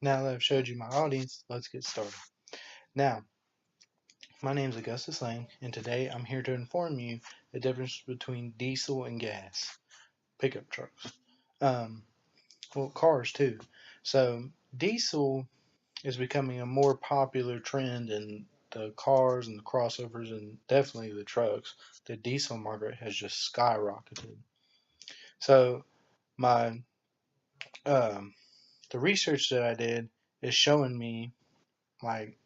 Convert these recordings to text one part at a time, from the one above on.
Now that I've showed you my audience, let's get started. Now, my name is Augustus Lang, and today I'm here to inform you the difference between diesel and gas pickup trucks. Um, well, cars too. So, diesel is becoming a more popular trend in the cars and the crossovers and definitely the trucks. The diesel market has just skyrocketed. So, my um, the research that I did is showing me like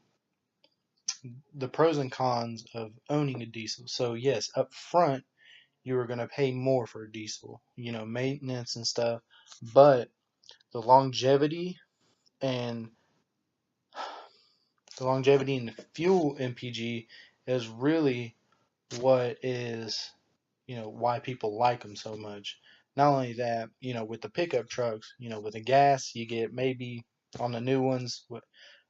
the pros and cons of owning a diesel. So yes, up front you are going to pay more for a diesel, maintenance and stuff, but the longevity and the fuel MPG is really what is, why people like them so much. Not only that, with the pickup trucks, with the gas, you get maybe on the new ones,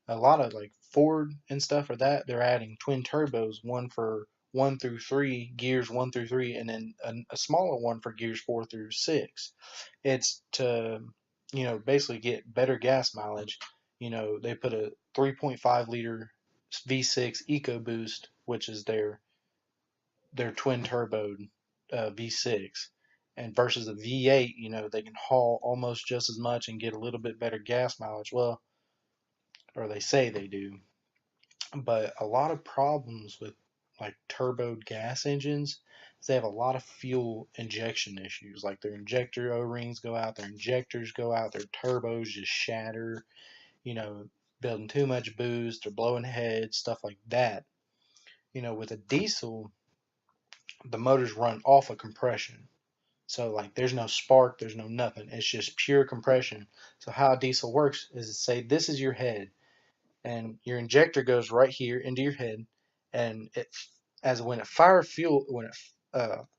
a lot of like Ford and stuff for that, they're adding twin turbos, one for 1 through 3, gears 1 through 3, and then a smaller one for gears 4 through 6. It's to, basically get better gas mileage. They put a 3.5 liter V6 EcoBoost, which is their twin turbo V6. And versus a V8, they can haul almost just as much and get a little bit better gas mileage. Well, or they say they do. But a lot of problems with like turbo gas engines is they have a lot of fuel injection issues. Like their injector O-rings go out, their injectors go out, their turbos just shatter, you know, building too much boost or blowing heads, stuff like that. With a diesel, the motors run off of compression. So like there's no spark, there's no nothing. It's just pure compression. So how a diesel works is say this is your head and your injector goes right here into your head, and it as when it fires fuel, when it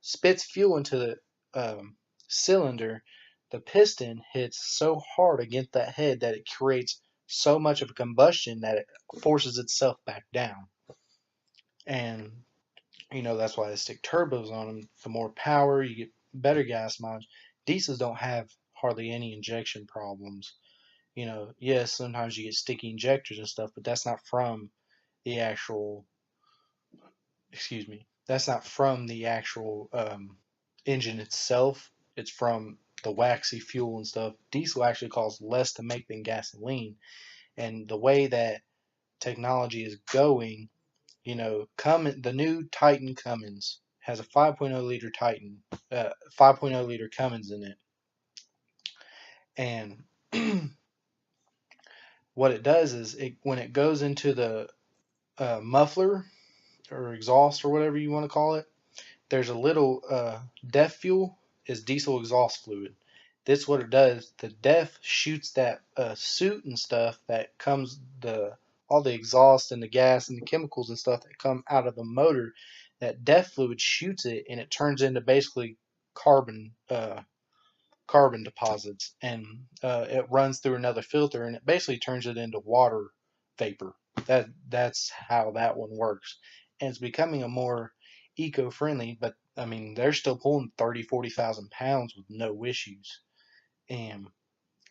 spits fuel into the cylinder, the piston hits so hard against that head that it creates so much of a combustion that it forces itself back down. And that's why they stick turbos on them. The more power you get, better gas mileage. Diesels don't have hardly any injection problems. Yes, sometimes you get sticky injectors and stuff, but that's not from the actual, excuse me, that's not from the actual engine itself. It's from the waxy fuel and stuff. Diesel actually costs less to make than gasoline. And the way that technology is going, the new Titan Cummins has a 5.0 liter Titan, 5.0 liter Cummins in it. And what it does is when it goes into the muffler or exhaust or whatever you want to call it, there's a little DEF fuel is diesel exhaust fluid. This what it does. The DEF shoots that soot and stuff that comes all the exhaust and the gas and the chemicals and stuff that come out of the motor. That DEF fluid shoots it and it turns into basically carbon carbon deposits, and it runs through another filter and it basically turns it into water vapor. That's how that one works, and it's becoming a more eco-friendly. But I mean, they're still pulling 30-40,000 pounds with no issues, and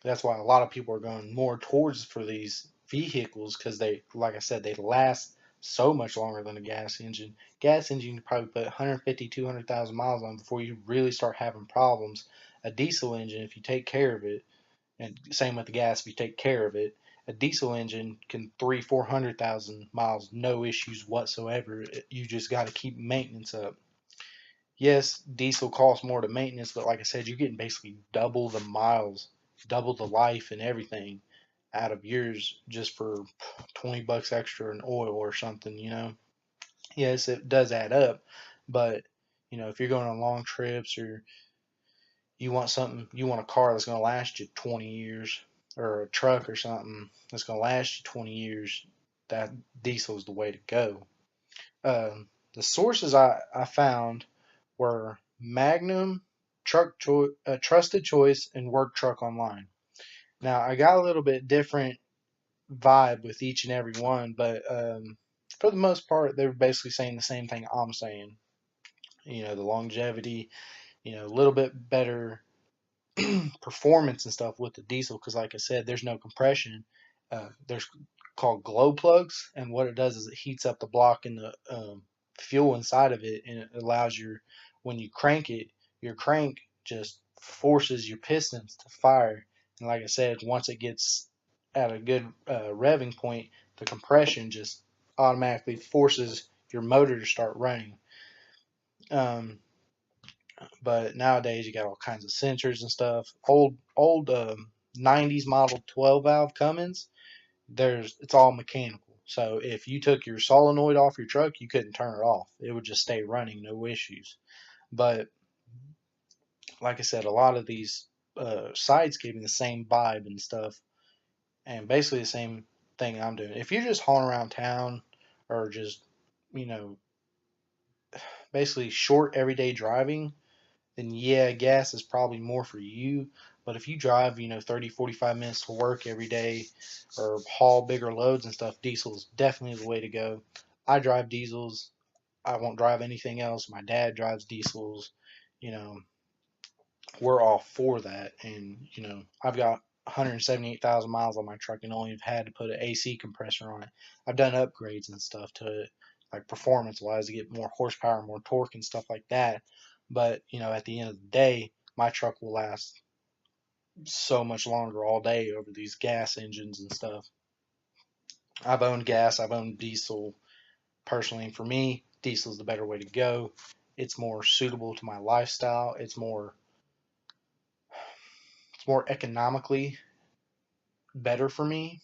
that's why a lot of people are going more towards for these vehicles because they, like I said, they last so much longer than a gas engine. Gas engine you probably put 150, 200,000 miles on before you really start having problems. A diesel engine, if you take care of it, and same with the gas, if you take care of it, a diesel engine can 300-400,000 miles, no issues whatsoever. You just got to keep maintenance up. Yes, diesel costs more to maintenance, but like I said, you're getting basically double the miles, double the life and everything out of yours just for $20 extra in oil or something. Yes, it does add up, but if you're going on long trips or you want a car that's going to last you 20 years or a truck or something that's going to last you 20 years, that diesel is the way to go. The sources I found were Magnum, Trusted Choice, and Work Truck Online. Now I got a little bit different vibe with each and every one, but for the most part, they're basically saying the same thing I'm saying. The longevity, a little bit better performance and stuff with the diesel because, like I said, there's no compression, There's called glow plugs, and what it does is it heats up the block and the fuel inside of it, and it allows when you crank it, your crank just forces your pistons to fire. And like I said, once it gets at a good revving point, the compression just automatically forces your motor to start running. Um, but nowadays you got all kinds of sensors and stuff. Old 90s model 12 valve Cummins, it's all mechanical. So if you took your solenoid off your truck, you couldn't turn it off. It would just stay running, no issues. But like I said, a lot of these sites gave me the same vibe and stuff, and basically the same thing I'm doing. If you're just hauling around town or just, you know, basically short everyday driving, then yeah, gas is probably more for you. But if you drive, 30, 45 minutes to work every day or haul bigger loads and stuff, diesel is definitely the way to go. I drive diesels. I won't drive anything else. My dad drives diesels. You know, we're all for that. And, I've got 178,000 miles on my truck and only have had to put an AC compressor on it. I've done upgrades and stuff to it, like performance wise, to get more horsepower, more torque, and stuff like that. But, at the end of the day, my truck will last so much longer all day over these gas engines and stuff. I've owned gas, I've owned diesel personally, and for me, diesel is the better way to go. It's more suitable to my lifestyle. It's more economically better for me.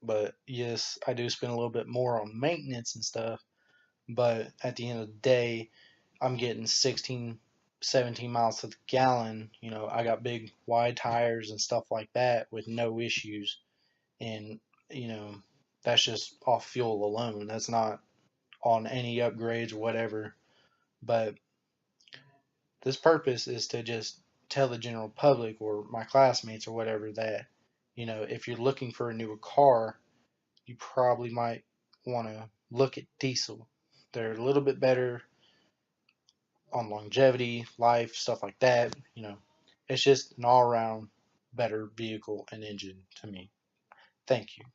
But yes, I do spend a little bit more on maintenance and stuff. But at the end of the day, I'm getting 16, 17 miles to the gallon. I got big wide tires and stuff like that with no issues. And, you know, that's just off fuel alone. That's not on any upgrades or whatever. But this purpose is to just tell the general public or my classmates or whatever that, if you're looking for a newer car, you probably might want to look at diesel. They're a little bit better on longevity, life, stuff like that. It's just an all around better vehicle and engine to me. Thank you.